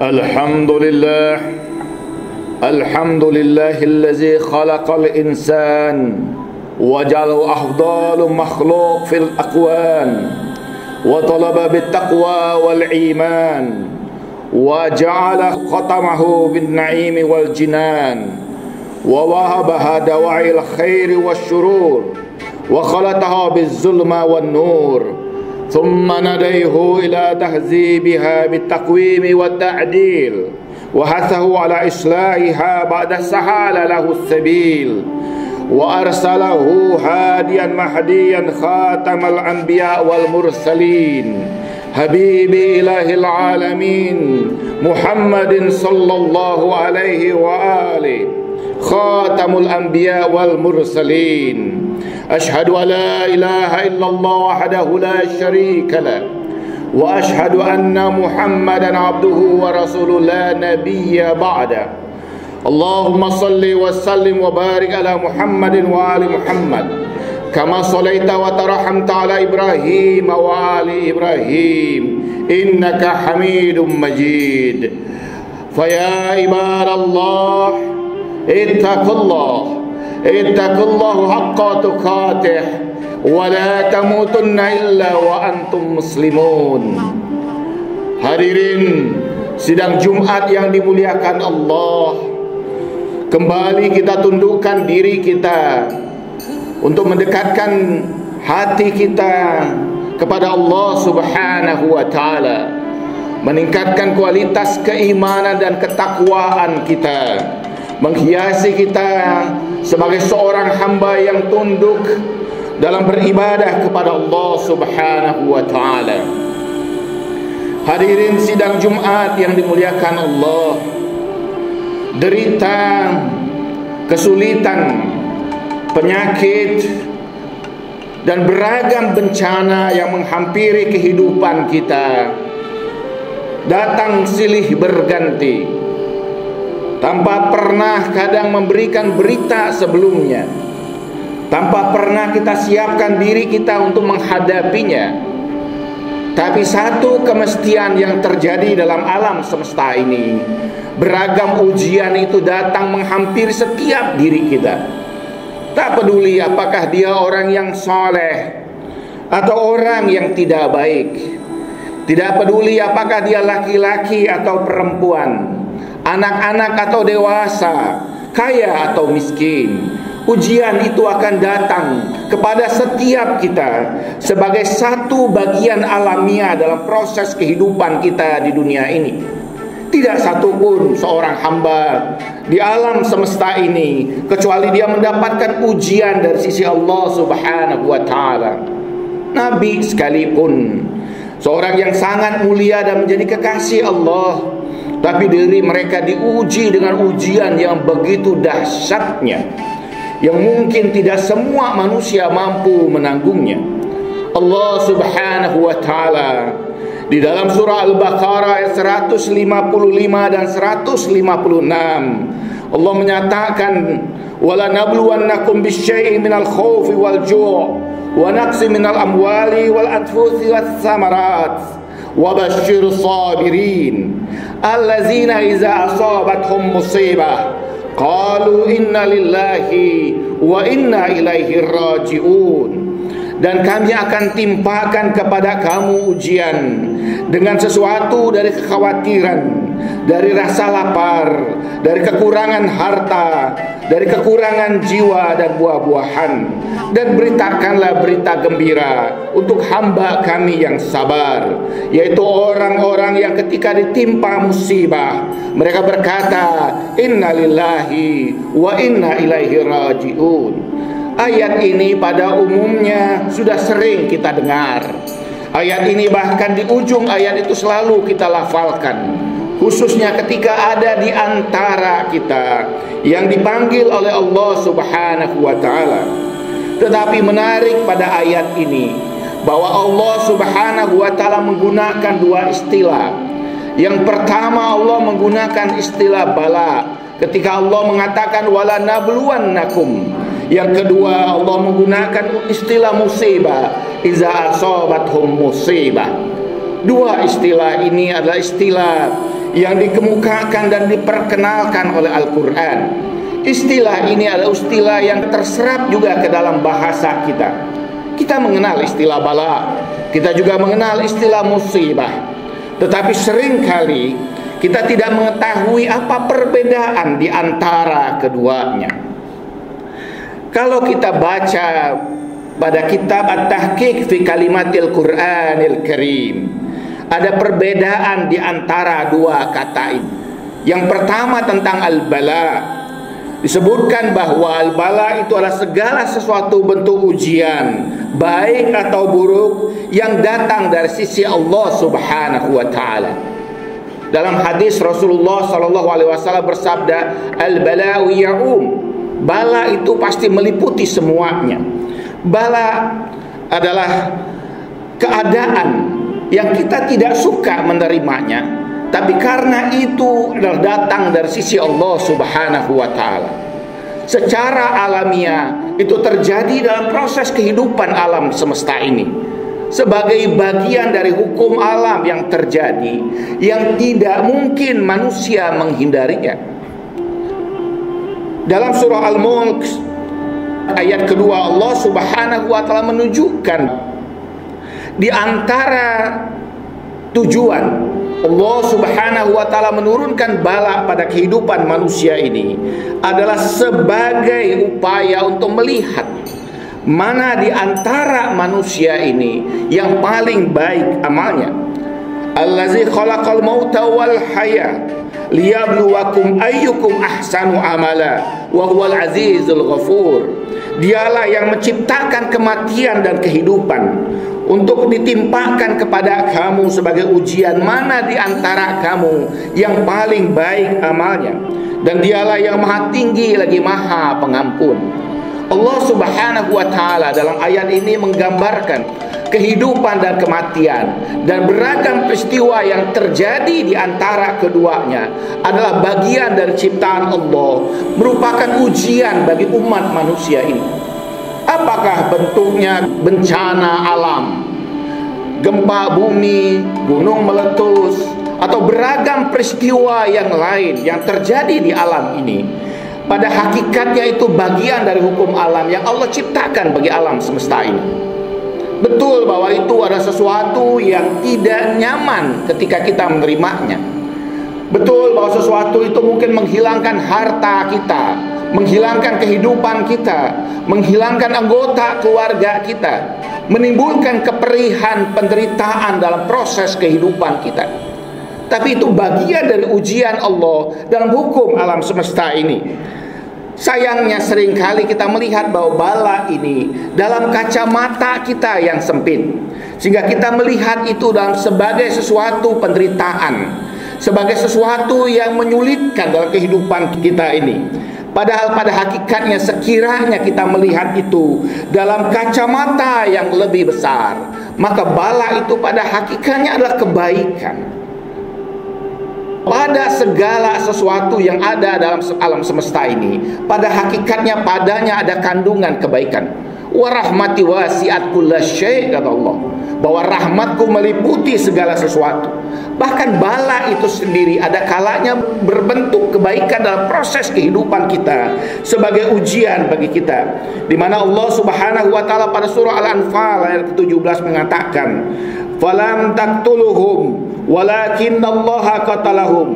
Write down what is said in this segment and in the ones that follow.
الحمد لله الحمد لله الذي خلق الإنسان وجعله أفضل مخلوق في الأكوان وطلب بالتقوى والإيمان وجعل ختمه بالنعيم والجنان ووهبها دواعي الخير والشرور وخلطها بالظلم والنور ثم نديه إلى تهذيبها بالتقويم والتعديل وحثه على إصلاحها بعد سهل له السبيل وأرسله هاديا مهديا خاتم الأنبياء والمرسلين حبيب إله العالمين محمد صلى الله عليه وآله خاتم الأنبياء والمرسلين أشهد أن لا إله إلا الله وحده لا شريك له وأشهد أن محمدا عبده ورسوله لا نبي بعده اللهم صل وسلم وبارك على محمد وآل محمد كما صليت وترحمت على إبراهيم وآل إبراهيم إنك حميد مجيد فيا عباد الله اتقوا الله حق تقاته ولا تموتن إلا وأنتم مسلمون. Hadirin sidang Jumat yang dimuliakan Allah, kembali kita tundukkan diri kita untuk mendekatkan hati kita kepada Allah Subhanahu wa Ta'ala, meningkatkan kualitas keimanan dan ketakwaan kita, menghiasi kita sebagai seorang hamba yang tunduk dalam beribadah kepada Allah Subhanahu wa Ta'ala. Hadirin sidang Jumat yang dimuliakan Allah, derita, kesulitan, penyakit dan beragam bencana yang menghampiri kehidupan kita datang silih berganti tanpa pernah kadang memberikan berita sebelumnya, tanpa pernah kita siapkan diri kita untuk menghadapinya. Tapi satu kemestian yang terjadi dalam alam semesta ini, beragam ujian itu datang menghampiri setiap diri kita. Tak peduli apakah dia orang yang soleh atau orang yang tidak baik, tidak peduli apakah dia laki-laki atau perempuan, anak-anak atau dewasa, kaya atau miskin, ujian itu akan datang kepada setiap kita sebagai satu bagian alamiah dalam proses kehidupan kita di dunia ini. Tidak satupun seorang hamba di alam semesta ini kecuali dia mendapatkan ujian dari sisi Allah Subhanahu wa Ta'ala. Nabi sekalipun, seorang yang sangat mulia dan menjadi kekasih Allah, tapi diri mereka diuji dengan ujian yang begitu dahsyatnya, yang mungkin tidak semua manusia mampu menanggungnya. Allah Subhanahu wa Ta'ala di dalam surah Al-Baqarah ayat 155 dan 156, Allah menyatakan, "Wala nabluwannakum bisyai'in minal khaufi wal ju' wa naqsi minal amwali wal anfusi was samarat wa basyirus sabirin allazina idza asabathum musibah qalu inna lillahi wa inna ilaihi raji'un." Dan kami akan timpakan kepada kamu ujian dengan sesuatu dari kekhawatiran, dari rasa lapar, dari kekurangan harta, dari kekurangan jiwa dan buah-buahan. Dan beritakanlah berita gembira untuk hamba kami yang sabar, yaitu orang-orang yang ketika ditimpa musibah mereka berkata, "Inna lillahi wa inna ilaihi raji'un." Ayat ini pada umumnya sudah sering kita dengar. Ayat ini bahkan di ujung ayat itu selalu kita lafalkan, khususnya ketika ada di antara kita yang dipanggil oleh Allah Subhanahu wa Ta'ala. Tetapi menarik pada ayat ini bahwa Allah Subhanahu wa Ta'ala menggunakan dua istilah. Yang pertama, Allah menggunakan istilah bala ketika Allah mengatakan wala nabluwannakum. Yang kedua, Allah menggunakan istilah musibah, iza asabathum musibah. Dua istilah ini adalah istilah yang dikemukakan dan diperkenalkan oleh Al-Quran. Istilah ini adalah istilah yang terserap juga ke dalam bahasa kita. Kita mengenal istilah bala, kita juga mengenal istilah musibah. Tetapi seringkali kita tidak mengetahui apa perbedaan di antara keduanya. Kalau kita baca pada kitab At-Tahqiq fi Kalimatil Qur'anil Karim, ada perbedaan di antara dua kata ini. Yang pertama tentang al-bala. Disebutkan bahwa al-bala itu adalah segala sesuatu bentuk ujian, baik atau buruk, yang datang dari sisi Allah Subhanahu wa ta'ala. Dalam hadis Rasulullah SAW bersabda, al-bala'u ya'um. Bala itu pasti meliputi semuanya. Bala adalah keadaan yang kita tidak suka menerimanya, tapi karena itu adalah datang dari sisi Allah Subhanahu wa ta'ala. Secara alamiah itu terjadi dalam proses kehidupan alam semesta ini, sebagai bagian dari hukum alam yang terjadi, yang tidak mungkin manusia menghindarinya. Dalam surah Al-Mulk ayat kedua, Allah Subhanahu wa ta'ala menunjukkan di antara tujuan Allah Subhanahu wa ta'ala menurunkan bala pada kehidupan manusia ini adalah sebagai upaya untuk melihat mana di antara manusia ini yang paling baik amalnya. Allazi khalaqal mauta wal haya liyabluwakum ayyukum ahsanu amala wa huwal azizul ghafur. Dialah yang menciptakan kematian dan kehidupan untuk ditimpakan kepada kamu sebagai ujian mana di antara kamu yang paling baik amalnya, dan dialah yang maha tinggi lagi maha pengampun. Allah Subhanahu wa ta'ala dalam ayat ini menggambarkan kehidupan dan kematian dan beragam peristiwa yang terjadi di antara keduanya adalah bagian dari ciptaan Allah, merupakan ujian bagi umat manusia ini. Apakah bentuknya bencana alam, gempa bumi, gunung meletus, atau beragam peristiwa yang lain yang terjadi di alam ini, pada hakikatnya itu bagian dari hukum alam yang Allah ciptakan bagi alam semesta ini. Betul bahwa itu ada sesuatu yang tidak nyaman ketika kita menerimanya. Betul bahwa sesuatu itu mungkin menghilangkan harta kita, menghilangkan kehidupan kita, menghilangkan anggota keluarga kita, menimbulkan keperihan, penderitaan dalam proses kehidupan kita. Tapi itu bagian dari ujian Allah dalam hukum alam semesta ini. Sayangnya seringkali kita melihat bahwa bala ini dalam kacamata kita yang sempit, sehingga kita melihat itu dalam sebagai sesuatu penderitaan, sebagai sesuatu yang menyulitkan dalam kehidupan kita ini. Padahal pada hakikatnya sekiranya kita melihat itu dalam kacamata yang lebih besar, maka bala itu pada hakikatnya adalah kebaikan. Pada segala sesuatu yang ada dalam alam semesta ini, pada hakikatnya padanya ada kandungan kebaikan. Wa rahmati wasi'at kullasyai', kata Allah, bahwa rahmatku meliputi segala sesuatu. Bahkan bala itu sendiri ada kalanya berbentuk kebaikan dalam proses kehidupan kita sebagai ujian bagi kita. Di mana Allah Subhanahu wa ta'ala pada surah Al-Anfal ayat ke-17 mengatakan, falam taqtuluhum walakinnallaha qatalahum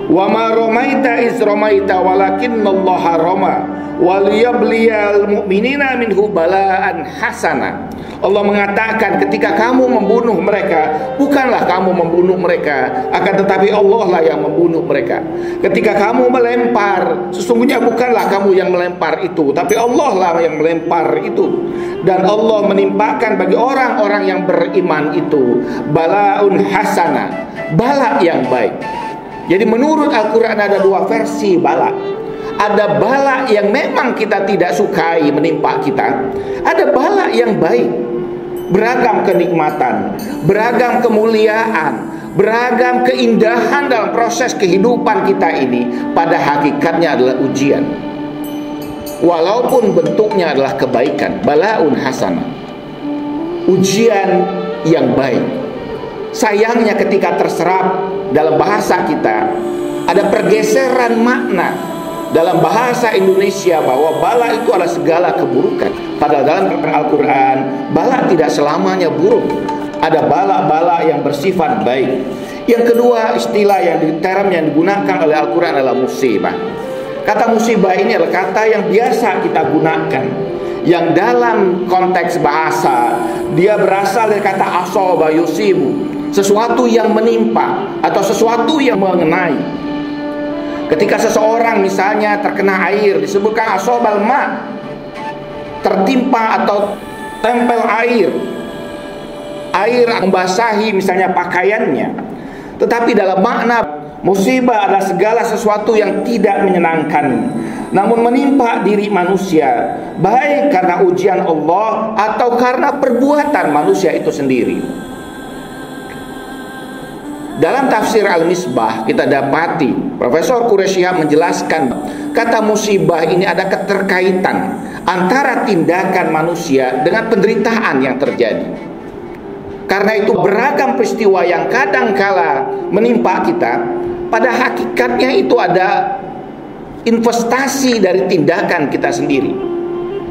wa ma ramaita iz ramaita walakinnallaha rama waliyabliyal mu'minina minhu balaan hasana. Allah mengatakan ketika kamu membunuh mereka, bukanlah kamu membunuh mereka, akan tetapi Allah lah yang membunuh mereka. Ketika kamu melempar, sesungguhnya bukanlah kamu yang melempar itu, tapi Allah lah yang melempar itu. Dan Allah menimpakan bagi orang-orang yang beriman itu balaun hasana, bala yang baik. Jadi menurut Al-Quran ada dua versi bala. Ada bala yang memang kita tidak sukai menimpa kita, ada bala yang baik, beragam kenikmatan, beragam kemuliaan, beragam keindahan dalam proses kehidupan kita ini pada hakikatnya adalah ujian, walaupun bentuknya adalah kebaikan. Balaun hasanah, ujian yang baik. Sayangnya ketika terserap dalam bahasa kita, ada pergeseran makna dalam bahasa Indonesia bahwa bala itu adalah segala keburukan. Padahal dalam Al-Quran, bala tidak selamanya buruk. Ada bala-bala yang bersifat baik. Yang kedua, istilah term yang digunakan oleh Al-Quran adalah musibah. Kata musibah ini adalah kata yang biasa kita gunakan, yang dalam konteks bahasa dia berasal dari kata asaba yusibu, sesuatu yang menimpa atau sesuatu yang mengenai. Ketika seseorang misalnya terkena air, disebutkan asobal ma, tertimpa atau tempel air membasahi misalnya pakaiannya. Tetapi dalam makna musibah adalah segala sesuatu yang tidak menyenangkan, namun menimpa diri manusia, baik karena ujian Allah atau karena perbuatan manusia itu sendiri. Dalam tafsir Al-Misbah kita dapati Profesor Quraisyah menjelaskan kata musibah ini ada keterkaitan antara tindakan manusia dengan penderitaan yang terjadi. Karena itu beragam peristiwa yang kadangkala menimpa kita, pada hakikatnya itu ada investasi dari tindakan kita sendiri.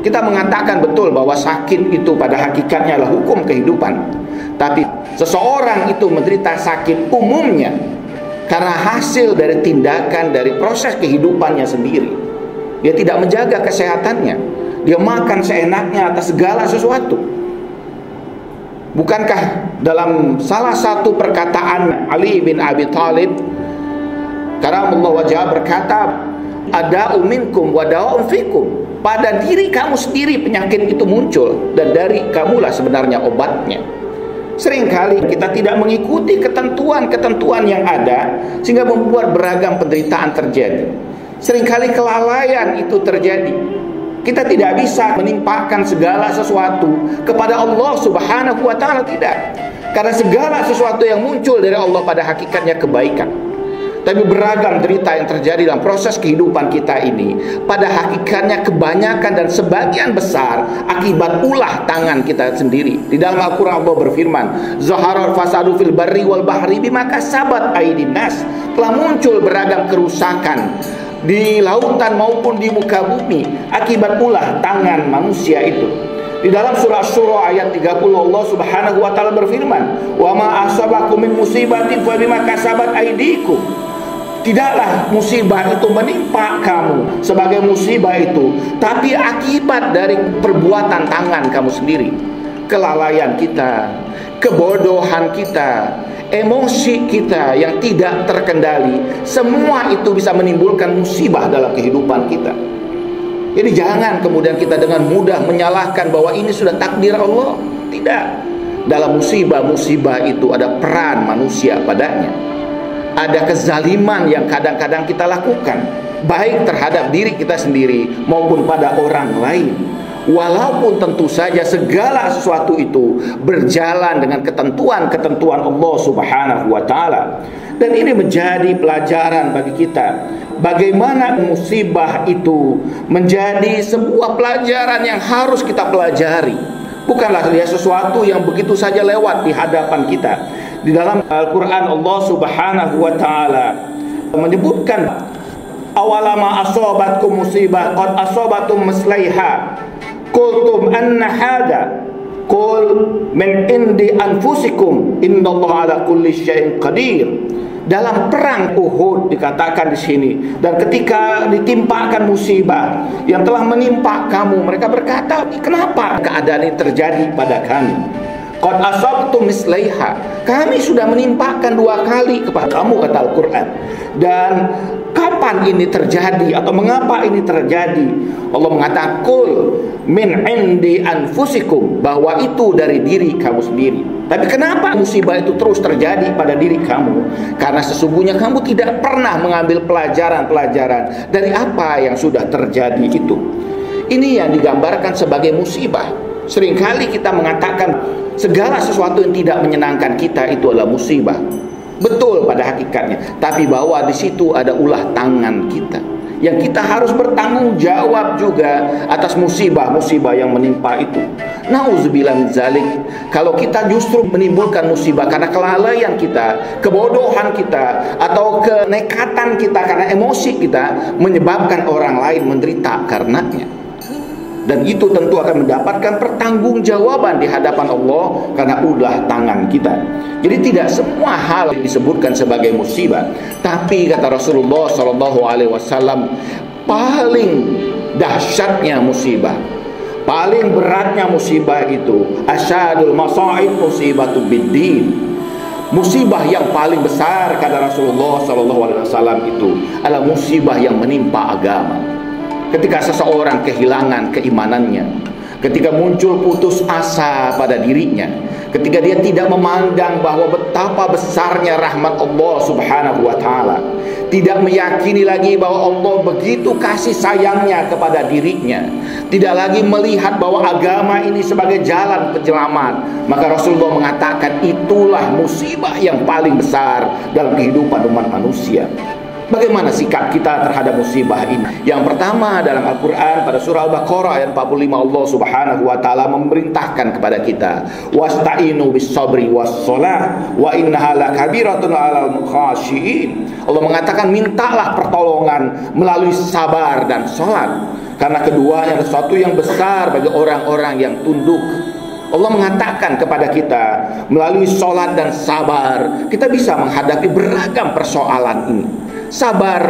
Kita mengatakan betul bahwa sakit itu pada hakikatnya adalah hukum kehidupan. Tapi seseorang itu menderita sakit umumnya karena hasil dari tindakan, dari proses kehidupannya sendiri. Dia tidak menjaga kesehatannya, dia makan seenaknya atas segala sesuatu. Bukankah dalam salah satu perkataan Ali bin Abi Thalib karamallahu wajhah berkata, ada'u minkum wa dawa'un fikum, pada diri kamu sendiri penyakit itu muncul dan dari kamulah sebenarnya obatnya. Seringkali kita tidak mengikuti ketentuan-ketentuan yang ada sehingga membuat beragam penderitaan terjadi. Seringkali kelalaian itu terjadi. Kita tidak bisa menimpakan segala sesuatu kepada Allah Subhanahu wa ta'ala, tidak. Karena segala sesuatu yang muncul dari Allah pada hakikatnya kebaikan. Tapi beragam derita yang terjadi dalam proses kehidupan kita ini pada hakikatnya kebanyakan dan sebagian besar akibat ulah tangan kita sendiri. Di dalam Al-Quran Allah berfirman, Zaharar fasadu fil barri wal bahri bima kasabat aydin nas. Telah muncul beragam kerusakan di lautan maupun di muka bumi akibat ulah tangan manusia itu. Di dalam surah Syura ayat 30 Allah Subhanahu wa taala berfirman, "Wa ma asabakum min musibatin fa bima kasabat aydikum." Tidaklah musibah itu menimpa kamu sebagai musibah itu, tapi akibat dari perbuatan tangan kamu sendiri. Kelalaian kita, kebodohan kita, emosi kita yang tidak terkendali, semua itu bisa menimbulkan musibah dalam kehidupan kita. Jadi jangan kemudian kita dengan mudah menyalahkan bahwa ini sudah takdir Allah. Tidak. Dalam musibah-musibah itu ada peran manusia padanya. Ada kezaliman yang kadang-kadang kita lakukan, baik terhadap diri kita sendiri maupun pada orang lain. Walaupun tentu saja segala sesuatu itu berjalan dengan ketentuan-ketentuan Allah Subhanahu wa ta'ala. Dan ini menjadi pelajaran bagi kita, bagaimana musibah itu menjadi sebuah pelajaran yang harus kita pelajari. Bukanlah dia sesuatu yang begitu saja lewat di hadapan kita. Di dalam Al-Quran Allah Subhanahu wa ta'ala menyebutkan, awalama asobatkum musibah qad asobatum mislaiha qultum anna hada qul min indi anfusikum innallaha ala kulli syai'in qadir. Dalam perang Uhud dikatakan di sini, dan ketika ditimpakan musibah yang telah menimpa kamu, mereka berkata, kenapa keadaan ini terjadi pada kami? Qad asabtum mislaiha, kami sudah menimpakan 2 kali kepada kamu, kata Al-Quran. Dan kapan ini terjadi atau mengapa ini terjadi? Allah mengatakan qul min indi anfusikum, bahwa itu dari diri kamu sendiri. Tapi kenapa musibah itu terus terjadi pada diri kamu? Karena sesungguhnya kamu tidak pernah mengambil pelajaran-pelajaran dari apa yang sudah terjadi itu. Ini yang digambarkan sebagai musibah. Seringkali kita mengatakan segala sesuatu yang tidak menyenangkan kita itu adalah musibah. Betul pada hakikatnya, tapi bahwa di situ ada ulah tangan kita, yang kita harus bertanggung jawab juga atas musibah-musibah yang menimpa itu. Nauzubillah min zalik. Kalau kita justru menimbulkan musibah karena kelalaian kita, kebodohan kita, atau kenekatan kita karena emosi kita, menyebabkan orang lain menderita karenanya. Dan itu tentu akan mendapatkan pertanggungjawaban di hadapan Allah karena ulah tangan kita. Jadi tidak semua hal disebutkan sebagai musibah, tapi kata Rasulullah SAW, paling dahsyatnya musibah, paling beratnya musibah itu, asyadul masaib musibatu biddin. Musibah yang paling besar kata Rasulullah SAW itu adalah musibah yang menimpa agama. Ketika seseorang kehilangan keimanannya, ketika muncul putus asa pada dirinya, ketika dia tidak memandang bahwa betapa besarnya rahmat Allah Subhanahu wa ta'ala, tidak meyakini lagi bahwa Allah begitu kasih sayangnya kepada dirinya, tidak lagi melihat bahwa agama ini sebagai jalan penyelamat, maka Rasulullah mengatakan itulah musibah yang paling besar dalam kehidupan umat manusia. Bagaimana sikap kita terhadap musibah ini? Yang pertama, dalam Al-Quran pada surah Al-Baqarah ayat 45, Allah Subhanahu wa ta'ala memerintahkan kepada kita, wasta'inu bis sabri was shalah wa innaha lakabiratun 'alal khashiin. Allah mengatakan mintalah pertolongan melalui sabar dan sholat, karena keduanya adalah sesuatu yang besar bagi orang-orang yang tunduk. Allah mengatakan kepada kita melalui sholat dan sabar kita bisa menghadapi beragam persoalan ini. Sabar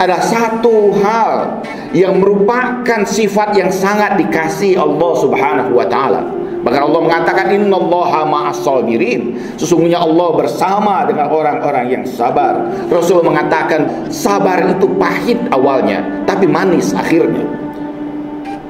adalah satu hal yang merupakan sifat yang sangat dikasihi Allah Subhanahu wa ta'ala. Bahkan Allah mengatakan innallaha ma'as sabirin, sesungguhnya Allah bersama dengan orang-orang yang sabar. Rasul mengatakan sabar itu pahit awalnya tapi manis akhirnya.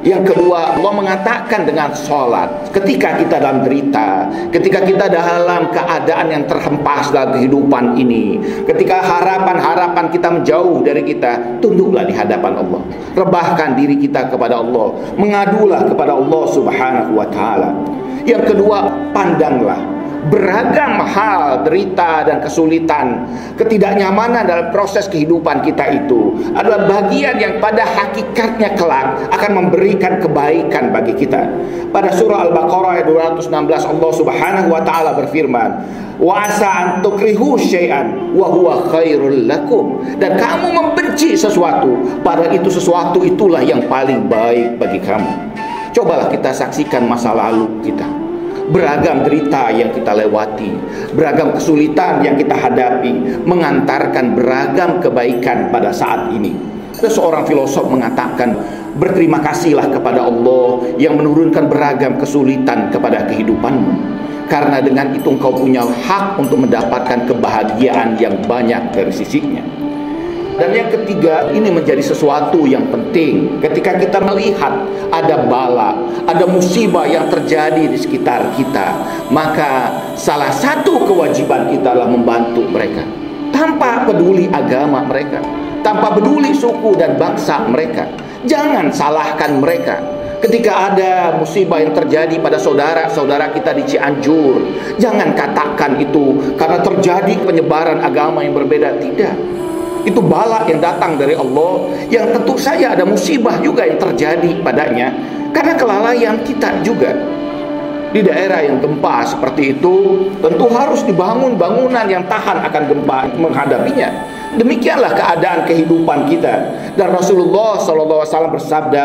Yang kedua, Allah mengatakan dengan sholat. Ketika kita dalam derita, ketika kita dalam keadaan yang terhempas dalam kehidupan ini, ketika harapan-harapan kita menjauh dari kita, tunduklah di hadapan Allah, rebahkan diri kita kepada Allah, mengadulah kepada Allah Subhanahu wa ta'ala. Yang kedua, pandanglah beragam hal, derita dan kesulitan, ketidaknyamanan dalam proses kehidupan kita itu adalah bagian yang pada hakikatnya kelak akan memberikan kebaikan bagi kita. Pada surah Al-Baqarah ayat 216 Allah Subhanahu wa ta'ala berfirman, wa asa an tukrihu syai'an wa huwa khairul lakum, dan kamu membenci sesuatu padahal itu sesuatu itulah yang paling baik bagi kamu. Cobalah kita saksikan masa lalu kita, beragam derita yang kita lewati, beragam kesulitan yang kita hadapi, mengantarkan beragam kebaikan pada saat ini. Ada seorang filosof mengatakan, berterima kasihlah kepada Allah yang menurunkan beragam kesulitan kepada kehidupanmu, karena dengan itu engkau punya hak untuk mendapatkan kebahagiaan yang banyak dari sisinya. Dan yang ketiga, ini menjadi sesuatu yang penting. Ketika kita melihat ada bala, ada musibah yang terjadi di sekitar kita, maka salah satu kewajiban kita adalah membantu mereka, tanpa peduli agama mereka, tanpa peduli suku dan bangsa mereka. Jangan salahkan mereka. Ketika ada musibah yang terjadi pada saudara-saudara kita di Cianjur, jangan katakan itu karena terjadi penyebaran agama yang berbeda. Tidak. Itu bala yang datang dari Allah, yang tentu saja ada musibah juga yang terjadi padanya karena kelalaian kita juga. Di daerah yang gempa seperti itu, tentu harus dibangun bangunan yang tahan akan gempa menghadapinya. Demikianlah keadaan kehidupan kita. Dan Rasulullah SAW bersabda,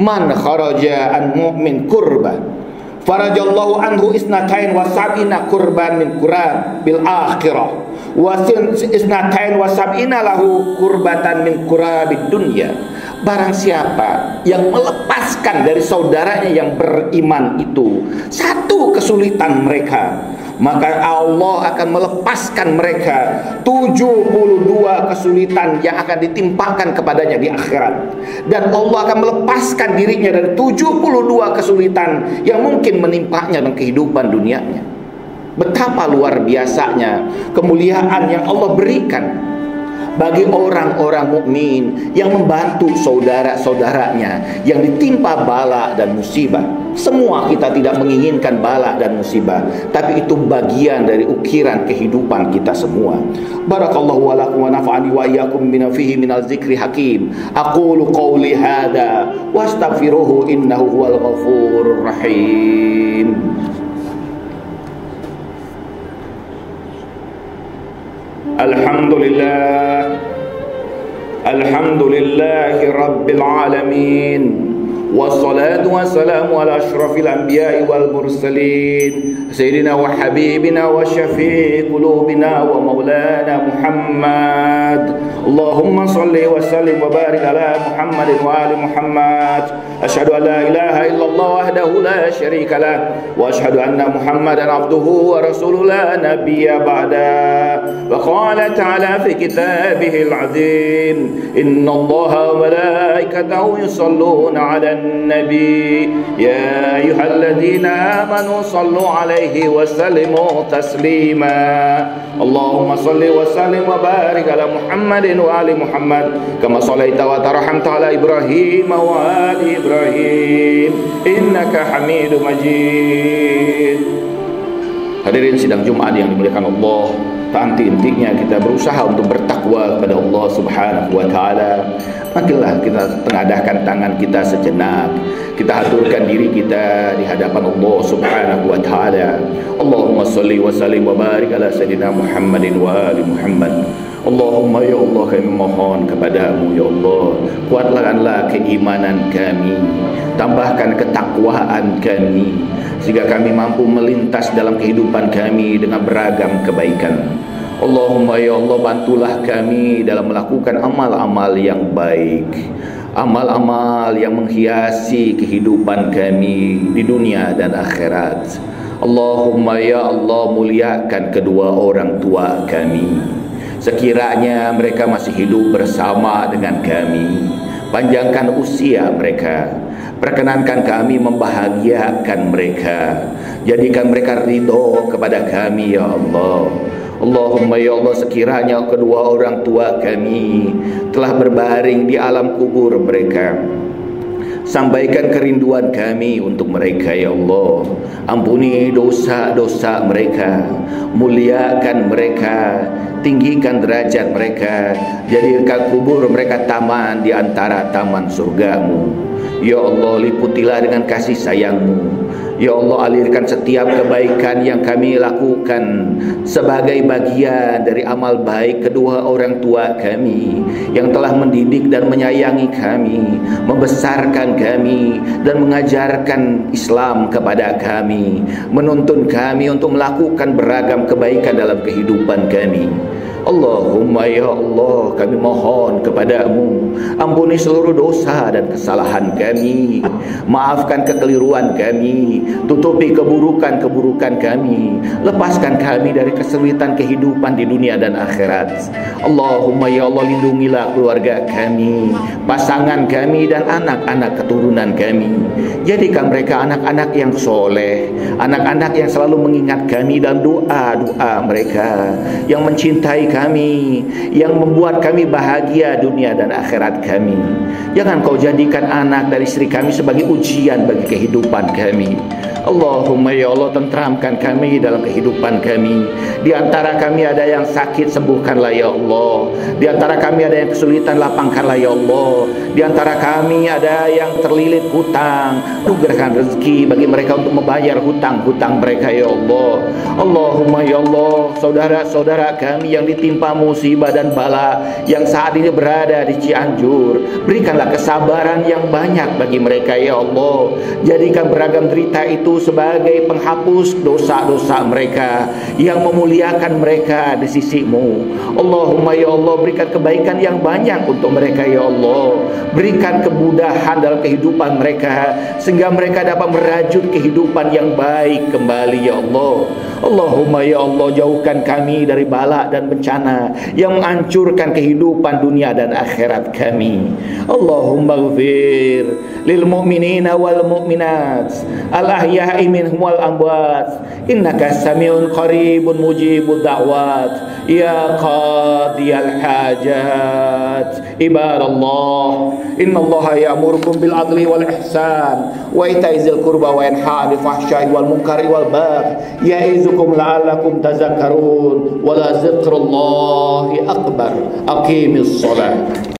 man kharaja an mu'min kurban farajallahu anhu isnatain wa sab'ina kurban min kurab bil akhirah wa isnatain wa sab'ina lahu kurbatan min kurabid dunya. Barang siapa yang melepaskan dari saudaranya yang beriman itu satu kesulitan mereka, maka Allah akan melepaskan mereka 72 kesulitan yang akan ditimpakan kepadanya di akhirat. Dan Allah akan melepaskan dirinya dari 72 kesulitan yang mungkin menimpanya dalam kehidupan dunianya. Betapa luar biasanya kemuliaan yang Allah berikan. bagi orang-orang mukmin yang membantu saudara-saudaranya yang ditimpa bala dan musibah. Semua kita tidak menginginkan bala dan musibah, tapi itu bagian dari ukiran kehidupan kita semua. Barakallahu wa lakum wa nafa'ani wa iyyakum bima fihi minal zikri hakim. Aqulu qawli hadza wastaghfiruhu innahu huwal ghafurur rahim. Alhamdulillahi rabbil alamin. Wassalatu wassalamu ala ashrafil anbiya'i wal mursalin Sayyidina wa habibina wa syafi'i qulubina wa maulana Muhammad. Allahumma salli wa sallim wa barik ala Muhammadin wa ali Muhammad. Asyhadu an la ilaha illallah wahdahu la syarika lah, wa asyhadu anna Muhammadan abduhu wa rasuluhu la nabiyya ba'da. Wa qala ta'ala fi kitabihil azim, inna Allaha wa malaikatahu yusalluna 'alan النبي يا أيها الذين آمنوا صلوا عليه وسلموا تسليما اللهم صل وسلم وبارك على محمد وآل محمد كما صليت وترحمت على إبراهيم وآل إبراهيم إنك حميد مجيد. Hadirin sidang Jumat yang dimuliakan Allah, henti-hentinya kita berusaha untuk bertakwa kepada Allah Subhanahu wa taala. Marilah kita tengadahkan tangan kita sejenak. Kita haturkan diri kita di hadapan Allah Subhanahu wa taala. Allahumma shalli wa sallim wa barik ala sayyidina Muhammadin wa ali Muhammad. Allahumma ya Allah, kami mohon kepadamu ya Allah, kuatkanlah keimanan kami, tambahkan ketakwaan kami, sehingga kami mampu melintas dalam kehidupan kami dengan beragam kebaikan. Allahumma ya Allah, bantulah kami dalam melakukan amal-amal yang baik, amal-amal yang menghiasi kehidupan kami di dunia dan akhirat. Allahumma ya Allah, muliakan kedua orang tua kami, sekiranya mereka masih hidup bersama dengan kami. Panjangkan usia mereka, perkenankan kami membahagiakan mereka, jadikan mereka ridho kepada kami ya Allah. Allahumma ya Allah, sekiranya kedua orang tua kami telah berbaring di alam kubur mereka, sampaikan kerinduan kami untuk mereka ya Allah. Ampuni dosa-dosa mereka, muliakan mereka, tinggikan derajat mereka, jadikan kubur mereka taman di antara taman surgamu. Ya Allah, liputilah dengan kasih sayangmu. Ya Allah, alirkan setiap kebaikan yang kami lakukan sebagai bagian dari amal baik kedua orang tua kami yang telah mendidik dan menyayangi kami, membesarkan kami dan mengajarkan Islam kepada kami, menuntun kami untuk melakukan beragam kebaikan dalam kehidupan kami. Allahumma ya Allah, kami mohon kepadamu, ampuni seluruh dosa dan kesalahan kami, maafkan kekeliruan kami, tutupi keburukan-keburukan kami, lepaskan kami dari kesulitan kehidupan di dunia dan akhirat. Allahumma ya Allah, lindungilah keluarga kami, pasangan kami dan anak-anak keturunan kami, jadikan mereka anak-anak yang soleh, anak-anak yang selalu mengingat kami dalam doa-doa mereka, yang mencintai kami, yang membuat kami bahagia dunia dan akhirat kami. Jangan kau jadikan anak dari istri kami sebagai ujian bagi kehidupan kami. Allahumma ya Allah, tentramkan kami dalam kehidupan kami. Di antara kami ada yang sakit, sembuhkanlah ya Allah. Di antara kami ada yang kesulitan, lapangkanlah ya Allah. Di antara kami ada yang terlilit hutang, anugerahkan rezeki bagi mereka untuk membayar hutang-hutang mereka ya Allah. Allahumma ya Allah, saudara-saudara kami yang ditimpa musibah dan bala, yang saat ini berada di Cianjur, berikanlah kesabaran yang banyak bagi mereka ya Allah. Jadikan beragam derita itu sebagai penghapus dosa-dosa mereka, yang memuliakan mereka di sisi-Mu. Allahumma ya Allah, berikan kebaikan yang banyak untuk mereka ya Allah. Berikan kemudahan dalam kehidupan mereka, sehingga mereka dapat merajut kehidupan yang baik kembali ya Allah. Allahumma ya Allah, jauhkan kami dari bala dan bencana yang menghancurkan kehidupan dunia dan akhirat kami. Allahumma ghfir lil mu'minina wal mu'minat al ahya ahya'i minhum wal amwat innaka samiun qaribun mujibud da'wat ya qadiyal hajat ibadallah innallaha ya'murukum bil adli wal ihsan wa ita'i dzil qurba wa yanha 'anil fahsya'i wal munkari wal baghi ya'izukum la'allakum tazakkarun wa la dzikrullahi akbar aqimis shalah.